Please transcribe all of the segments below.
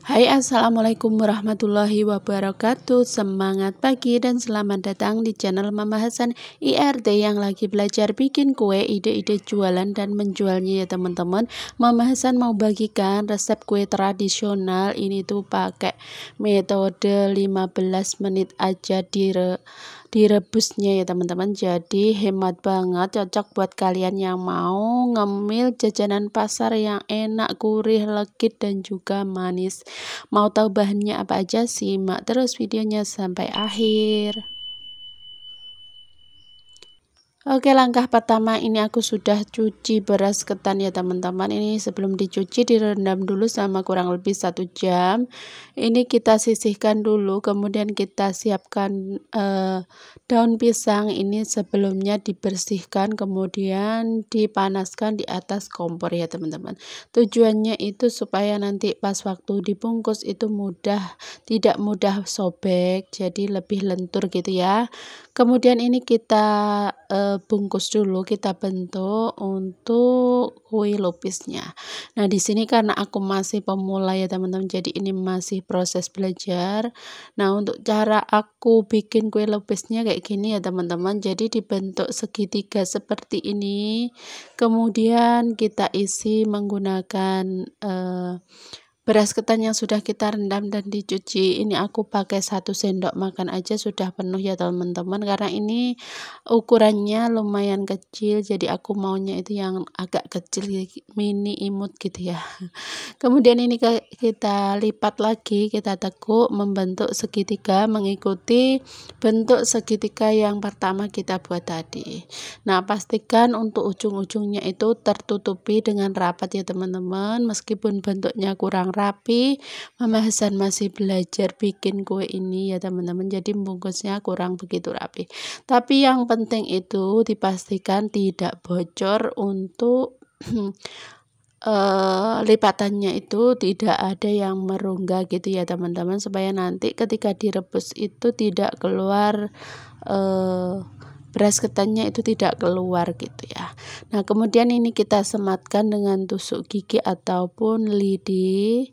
Hai, assalamualaikum warahmatullahi wabarakatuh. Semangat pagi dan selamat datang di channel Mama Hasan IRT yang lagi belajar bikin kue, ide-ide jualan dan menjualnya ya teman-teman. Mama Hasan mau bagikan resep kue tradisional. Ini tuh pakai metode 15 menit aja direbusnya ya teman-teman, jadi hemat banget, cocok buat kalian yang mau ngemil jajanan pasar yang enak, gurih, legit dan juga manis. Mau tahu bahannya apa aja? Simak terus videonya sampai akhir. Oke, langkah pertama ini aku sudah cuci beras ketan ya teman-teman. Ini sebelum dicuci direndam dulu sama kurang lebih 1 jam. Ini kita sisihkan dulu, kemudian kita siapkan daun pisang. Ini sebelumnya dibersihkan kemudian dipanaskan di atas kompor ya teman-teman. Tujuannya itu supaya nanti pas waktu dibungkus itu tidak mudah sobek, jadi lebih lentur gitu ya. Kemudian ini kita bungkus dulu, kita bentuk untuk kue lupisnya. Nah, di sini karena aku masih pemula ya teman-teman, jadi ini masih proses belajar. Nah, untuk cara aku bikin kue lupisnya kayak gini ya teman-teman. Jadi dibentuk segitiga seperti ini. Kemudian kita isi menggunakan beras ketan yang sudah kita rendam dan dicuci. Ini aku pakai 1 sendok makan aja sudah penuh ya teman-teman, karena ini ukurannya lumayan kecil, jadi aku maunya itu yang agak kecil, mini imut gitu ya. Kemudian ini kita lipat lagi, kita tekuk membentuk segitiga mengikuti bentuk segitiga yang pertama kita buat tadi. Nah, pastikan untuk ujung-ujungnya itu tertutupi dengan rapat ya teman-teman. Meskipun bentuknya kurang rapi, Mama Hasan masih belajar bikin kue ini ya teman-teman, jadi bungkusnya kurang begitu rapi. Tapi yang penting itu dipastikan tidak bocor untuk lipatannya itu tidak ada yang merongga gitu ya teman-teman, supaya nanti ketika direbus itu tidak keluar beras ketannya itu tidak keluar gitu ya. Nah, kemudian ini kita sematkan dengan tusuk gigi ataupun lidi.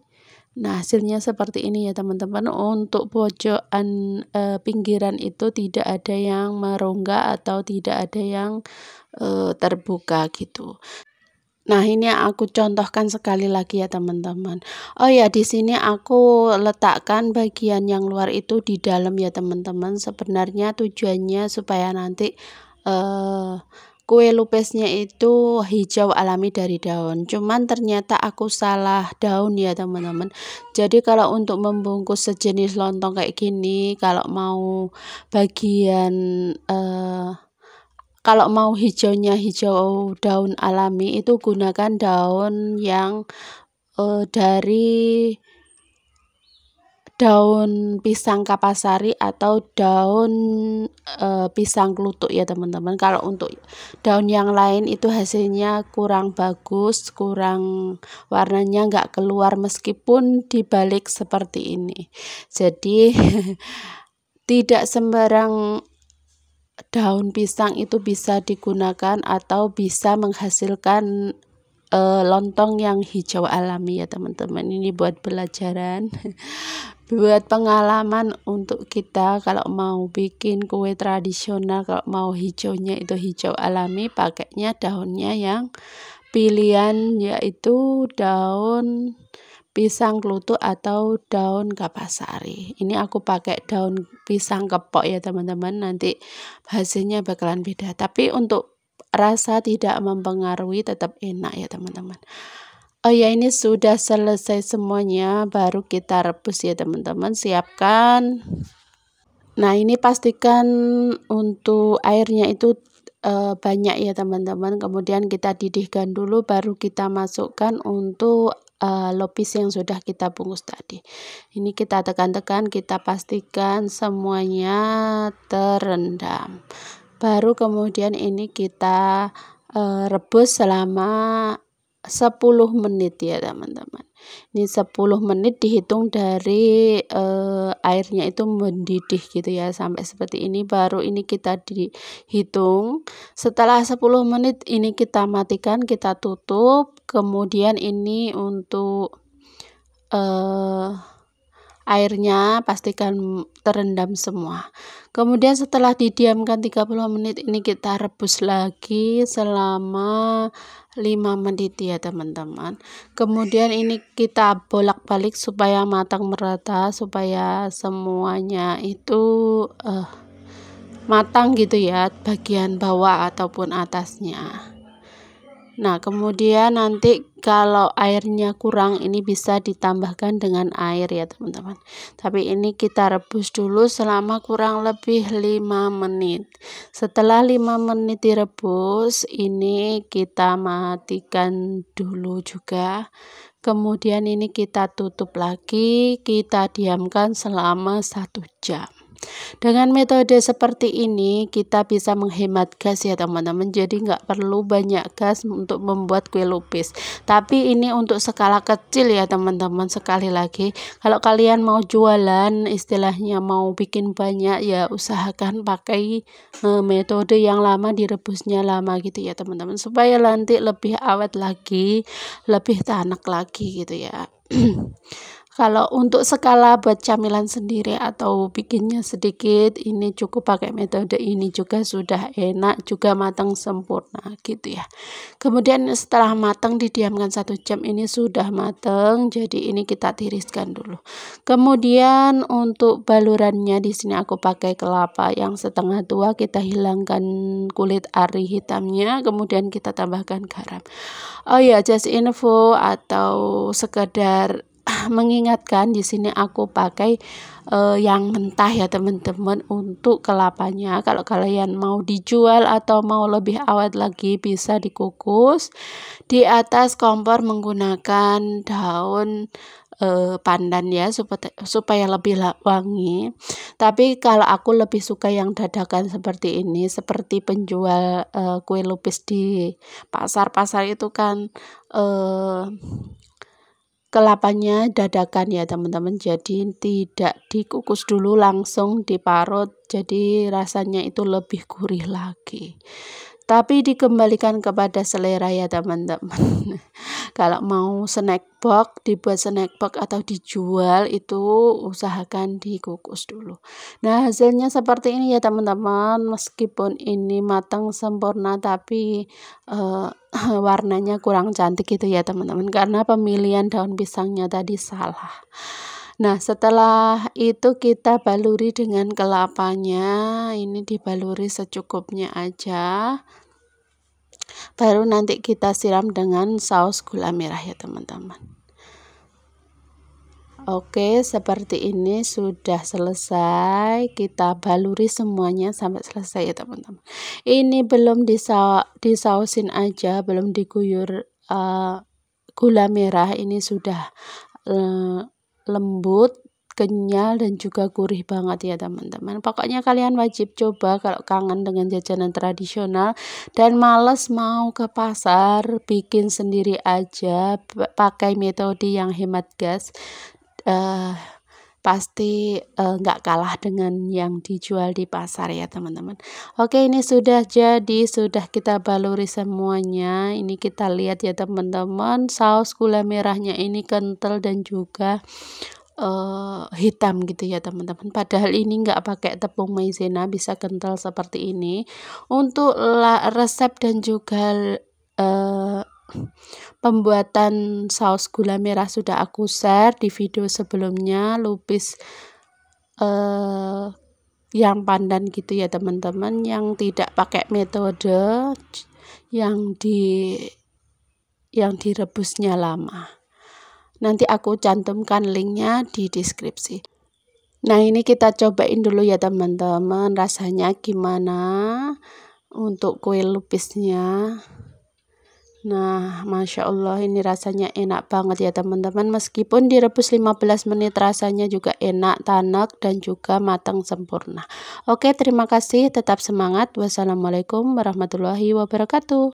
Nah, hasilnya seperti ini ya teman-teman. Untuk pojokan pinggiran itu tidak ada yang merongga atau tidak ada yang terbuka gitu. Nah, ini aku contohkan sekali lagi ya teman-teman. Oh ya, di sini aku letakkan bagian yang luar itu di dalam ya teman-teman. Sebenarnya tujuannya supaya nanti kue lupisnya itu hijau alami dari daun. Cuman ternyata aku salah daun ya teman-teman. Jadi kalau untuk membungkus sejenis lontong kayak gini, kalau mau bagian kalau mau hijaunya hijau daun alami itu gunakan daun yang dari daun pisang kapasari atau daun pisang klutuk ya teman-teman. Kalau untuk daun yang lain itu hasilnya kurang bagus, kurang warnanya nggak keluar meskipun dibalik seperti ini. Jadi tidak sembarang daun pisang itu bisa digunakan atau bisa menghasilkan lontong yang hijau alami ya teman-teman. Ini buat pelajaran buat pengalaman untuk kita kalau mau bikin kue tradisional, kalau mau hijaunya itu hijau alami, pakainya daunnya yang pilihan yaitu daun pisang klutuk atau daun kapasari. Ini aku pakai daun pisang kepok ya teman-teman, nanti hasilnya bakalan beda, tapi untuk rasa tidak mempengaruhi, tetap enak ya teman-teman. Oh ya, ini sudah selesai semuanya, baru kita rebus ya teman-teman. Siapkan. Nah, ini pastikan untuk airnya itu banyak ya teman-teman. Kemudian kita didihkan dulu, baru kita masukkan untuk lopis yang sudah kita bungkus tadi. Ini kita tekan-tekan, kita pastikan semuanya terendam. Baru kemudian ini kita rebus selama 10 menit ya teman-teman. Ini 10 menit dihitung dari airnya itu mendidih gitu ya, sampai seperti ini. Baru ini kita dihitung. Setelah 10 menit ini kita matikan, kita tutup. Kemudian ini untuk airnya pastikan terendam semua. Kemudian setelah didiamkan 30 menit ini kita rebus lagi selama 5 menit ya teman-teman. Kemudian ini kita bolak-balik supaya matang merata, supaya semuanya itu matang gitu ya, bagian bawah ataupun atasnya. Nah, kemudian nanti kalau airnya kurang ini bisa ditambahkan dengan air ya teman-teman. Tapi ini kita rebus dulu selama kurang lebih 5 menit. Setelah 5 menit direbus, ini kita matikan dulu juga. Kemudian ini kita tutup lagi, kita diamkan selama 1 jam. Dengan metode seperti ini kita bisa menghemat gas ya teman-teman, jadi nggak perlu banyak gas untuk membuat kue lupis. Tapi ini untuk skala kecil ya teman-teman. Sekali lagi, kalau kalian mau jualan, istilahnya mau bikin banyak, ya usahakan pakai metode yang lama, direbusnya lama gitu ya teman-teman, supaya nanti lebih awet lagi, lebih tanak lagi gitu ya. Kalau untuk skala buat camilan sendiri atau bikinnya sedikit, ini cukup pakai metode ini juga sudah enak, juga matang sempurna gitu ya. Kemudian setelah matang didiamkan 1 jam, ini sudah matang, jadi ini kita tiriskan dulu. Kemudian untuk balurannya di sini aku pakai kelapa yang setengah tua, kita hilangkan kulit ari hitamnya, kemudian kita tambahkan garam. Oh ya, just info atau sekedar mengingatkan, di sini aku pakai yang mentah ya teman-teman untuk kelapanya. Kalau kalian mau dijual atau mau lebih awet lagi, bisa dikukus di atas kompor menggunakan daun pandan ya, supaya lebih wangi. Tapi kalau aku lebih suka yang dadakan seperti ini, seperti penjual kue lupis di pasar-pasar itu kan kelapanya dadakan ya teman-teman, jadi tidak dikukus dulu, langsung diparut, jadi rasanya itu lebih gurih lagi. Tapi dikembalikan kepada selera ya teman-teman. Kalau mau snack box, dibuat snack box atau dijual, itu usahakan dikukus dulu. Nah, hasilnya seperti ini ya teman-teman. Meskipun ini matang sempurna, tapi warnanya kurang cantik gitu ya teman-teman, karena pemilihan daun pisangnya tadi salah. Nah, setelah itu kita baluri dengan kelapanya, ini dibaluri secukupnya aja. Baru nanti kita siram dengan saus gula merah ya teman-teman. Oke, seperti ini sudah selesai. Kita baluri semuanya sampai selesai ya teman-teman. Ini belum disausin aja, belum diguyur gula merah. Ini sudah lembut, kenyal, dan juga gurih banget ya teman-teman. Pokoknya kalian wajib coba kalau kangen dengan jajanan tradisional dan males mau ke pasar, bikin sendiri aja, pakai metode yang hemat gas. Pasti nggak kalah dengan yang dijual di pasar ya teman-teman. Oke, ini sudah jadi, sudah kita baluri semuanya. Ini kita lihat ya teman-teman, saus gula merahnya ini kental dan juga hitam gitu ya teman-teman. Padahal ini nggak pakai tepung maizena, bisa kental seperti ini. Untuk resep dan juga pembuatan saus gula merah sudah aku share di video sebelumnya, lupis yang pandan gitu ya teman-teman, yang tidak pakai metode yang direbusnya lama. Nanti aku cantumkan linknya di deskripsi. Nah, ini kita cobain dulu ya teman-teman, rasanya gimana untuk kue lupisnya. Nah, Masya Allah, ini rasanya enak banget ya teman-teman. Meskipun direbus 15 menit, rasanya juga enak, tanak, dan juga matang sempurna. Oke, terima kasih, tetap semangat. Wassalamualaikum warahmatullahi wabarakatuh.